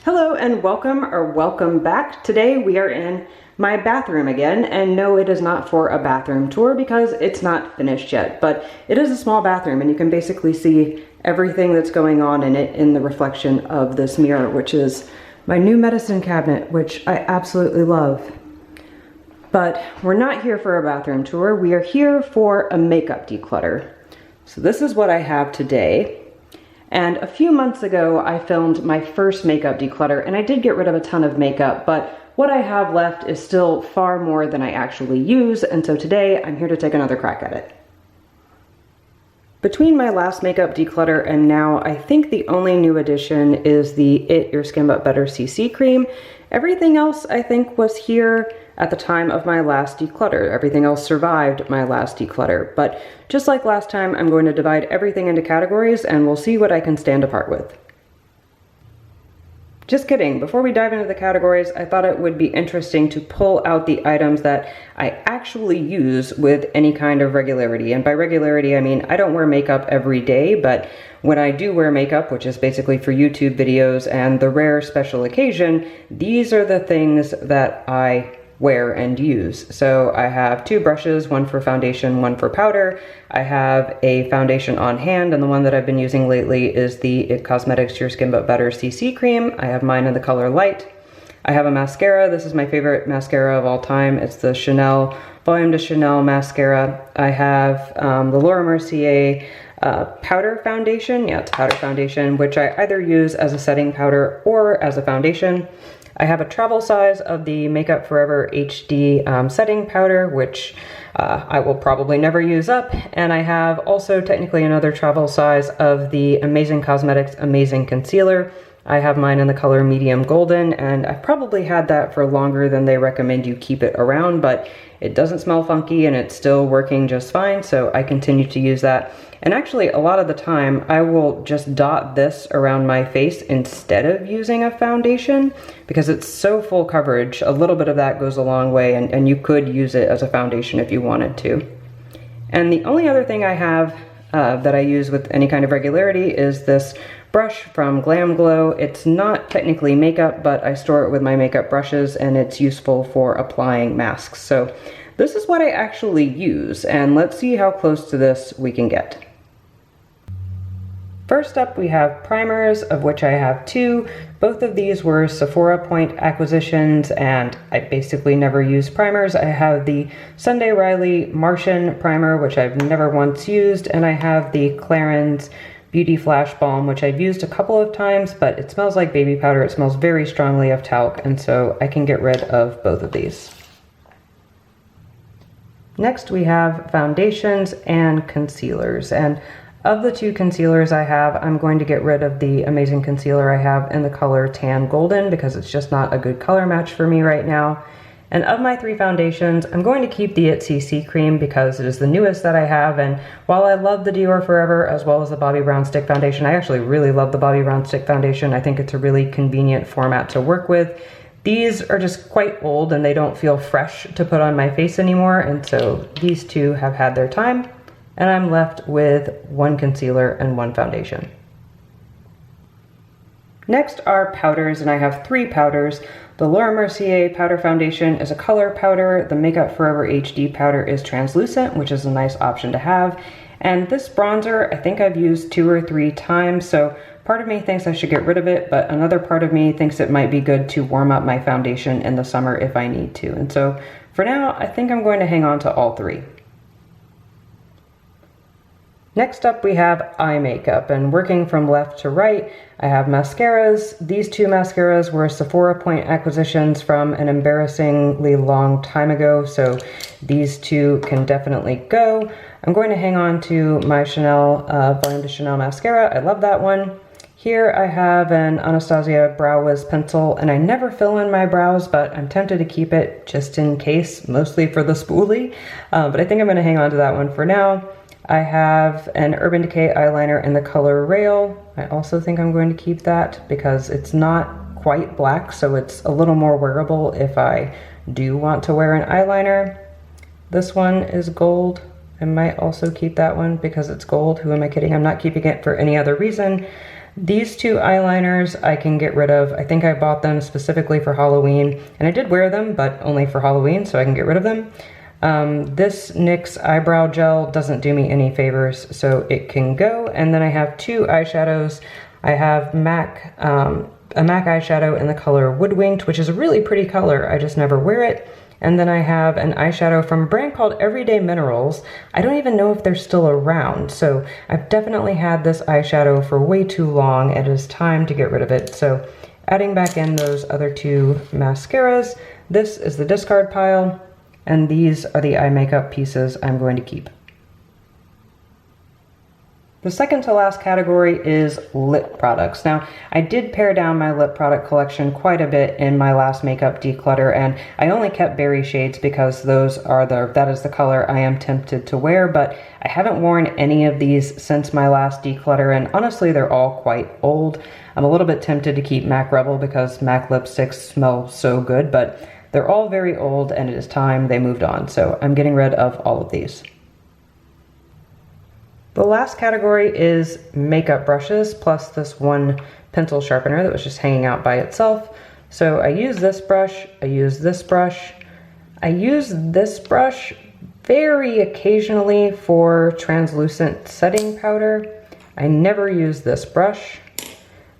Hello and welcome back. Today we are in my bathroom again, and no, it is not for a bathroom tour because it's not finished yet, but it is a small bathroom and you can basically see everything that's going on in it in the reflection of this mirror, which is my new medicine cabinet, which I absolutely love. But we're not here for a bathroom tour, we are here for a makeup declutter. So this is what I have today. And a few months ago, I filmed my first makeup declutter, and I did get rid of a ton of makeup, but what I have left is still far more than I actually use, and so today I'm here to take another crack at it. Between my last makeup declutter and now, I think the only new addition is the It Your Skin But Better CC cream. Everything else I think was here at the time of my last declutter. Everything else survived my last declutter. But just like last time, I'm going to divide everything into categories and we'll see what I can stand apart with. Just kidding. Before we dive into the categories, I thought it would be interesting to pull out the items that I actually use with any kind of regularity. And by regularity, I mean I don't wear makeup every day, but when I do wear makeup, which is basically for YouTube videos and the rare special occasion, these are the things that I wear and use. So I have two brushes, one for foundation, one for powder. I have a foundation on hand, and the one that I've been using lately is the It Cosmetics Your Skin But Better CC cream. I have mine in the color light. I have a mascara. This is my favorite mascara of all time. It's the Chanel Volume de Chanel mascara. I have the Laura Mercier powder foundation. Yeah, it's powder foundation, which I either use as a setting powder or as a foundation. I have a travel size of the Makeup Forever HD setting powder, which I will probably never use up. And I have also technically another travel size of the Amazing Cosmetics Amazing Concealer. I have mine in the color medium golden, and I've probably had that for longer than they recommend you keep it around, but it doesn't smell funky and it's still working just fine, so I continue to use that. And actually, a lot of the time, I will just dot this around my face instead of using a foundation because it's so full coverage. A little bit of that goes a long way, and you could use it as a foundation if you wanted to. And the only other thing I have that I use with any kind of regularity is this brush from Glam Glow. It's not technically makeup, but I store it with my makeup brushes and it's useful for applying masks. So this is what I actually use, and let's see how close to this we can get. First up, we have primers, of which I have two. Both of these were Sephora Point acquisitions, and I basically never use primers. I have the Sunday Riley Martian primer, which I've never once used, and I have the Clarins Beauty Flash Balm, which I've used a couple of times, but it smells like baby powder. It smells very strongly of talc, and so I can get rid of both of these. Next, we have foundations and concealers, and of the two concealers I have, I'm going to get rid of the Amazing Concealer I have in the color Tan Golden because it's just not a good color match for me right now. And of my three foundations, I'm going to keep the It CC cream because it is the newest that I have, and while I love the Dior Forever as well as the Bobbi Brown Stick Foundation, I actually really love the Bobbi Brown Stick Foundation. I think it's a really convenient format to work with. These are just quite old and they don't feel fresh to put on my face anymore, and so these two have had their time. And I'm left with one concealer and one foundation. Next are powders, and I have three powders. The Laura Mercier powder foundation is a color powder. The Makeup Forever HD powder is translucent, which is a nice option to have. And this bronzer, I think I've used 2 or 3 times, so part of me thinks I should get rid of it, but another part of me thinks it might be good to warm up my foundation in the summer if I need to. And so for now, I think I'm going to hang on to all three. Next up, we have eye makeup, and working from left to right, I have mascaras. These two mascaras were Sephora Point acquisitions from an embarrassingly long time ago, so these two can definitely go. I'm going to hang on to my Chanel Volume de Chanel mascara. I love that one. Here I have an Anastasia Brow Wiz pencil, and I never fill in my brows, but I'm tempted to keep it just in case, mostly for the spoolie, but I think I'm going to hang on to that one for now. I have an Urban Decay eyeliner in the color Rail. I also think I'm going to keep that because it's not quite black, so it's a little more wearable if I do want to wear an eyeliner. This one is gold. I might also keep that one because it's gold. Who am I kidding? I'm not keeping it for any other reason. These two eyeliners I can get rid of. I think I bought them specifically for Halloween, and I did wear them, but only for Halloween, so I can get rid of them. This NYX eyebrow gel doesn't do me any favors, so it can go. And then I have two eyeshadows. I have a MAC eyeshadow in the color Woodwinked, which is a really pretty color. I just never wear it. And then I have an eyeshadow from a brand called Everyday Minerals. I don't even know if they're still around, so I've definitely had this eyeshadow for way too long. It is time to get rid of it. So adding back in those other two mascaras, this is the discard pile, and these are the eye makeup pieces I'm going to keep. The second to last category is lip products. Now, I did pare down my lip product collection quite a bit in my last makeup declutter, and I only kept berry shades because that is the color I am tempted to wear, but I haven't worn any of these since my last declutter, and honestly, they're all quite old. I'm a little bit tempted to keep MAC Rebel because MAC lipsticks smell so good, but they're all very old and it is time they moved on, so I'm getting rid of all of these. The last category is makeup brushes, plus this one pencil sharpener that was just hanging out by itself. So I use this brush, I use this brush. I use this brush very occasionally for translucent setting powder. I never use this brush.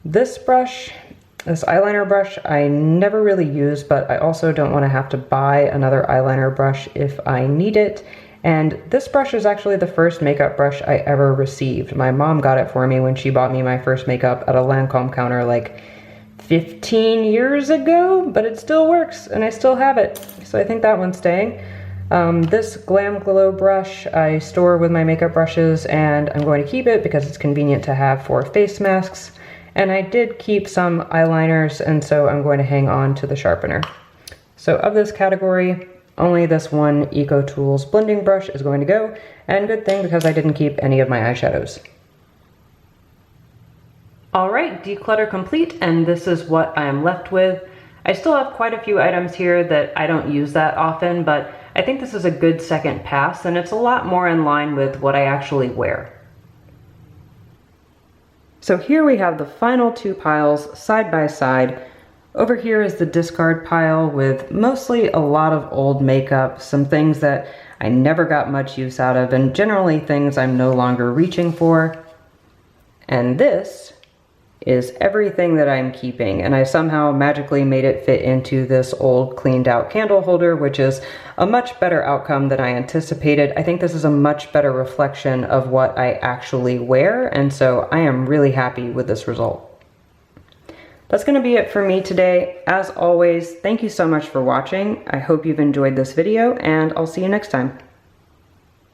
This eyeliner brush, I never really use, but I also don't want to have to buy another eyeliner brush if I need it. And this brush is actually the first makeup brush I ever received. My mom got it for me when she bought me my first makeup at a Lancome counter like 15 years ago, but it still works and I still have it. So I think that one's staying. This Glam Glow brush I store with my makeup brushes, and I'm going to keep it because it's convenient to have for face masks. And I did keep some eyeliners, and so I'm going to hang on to the sharpener. So of this category, only this one Eco Tools blending brush is going to go, and good thing because I didn't keep any of my eyeshadows. All right, declutter complete, and this is what I am left with. I still have quite a few items here that I don't use that often, but I think this is a good second pass, and it's a lot more in line with what I actually wear. So here we have the final two piles side by side. Over here is the discard pile with mostly a lot of old makeup, some things that I never got much use out of, and generally things I'm no longer reaching for. And this is everything that I'm keeping, and I somehow magically made it fit into this old cleaned out candle holder, which is a much better outcome than I anticipated. I think this is a much better reflection of what I actually wear, and so I am really happy with this result. That's going to be it for me today. As always, thank you so much for watching. I hope you've enjoyed this video, and I'll see you next time.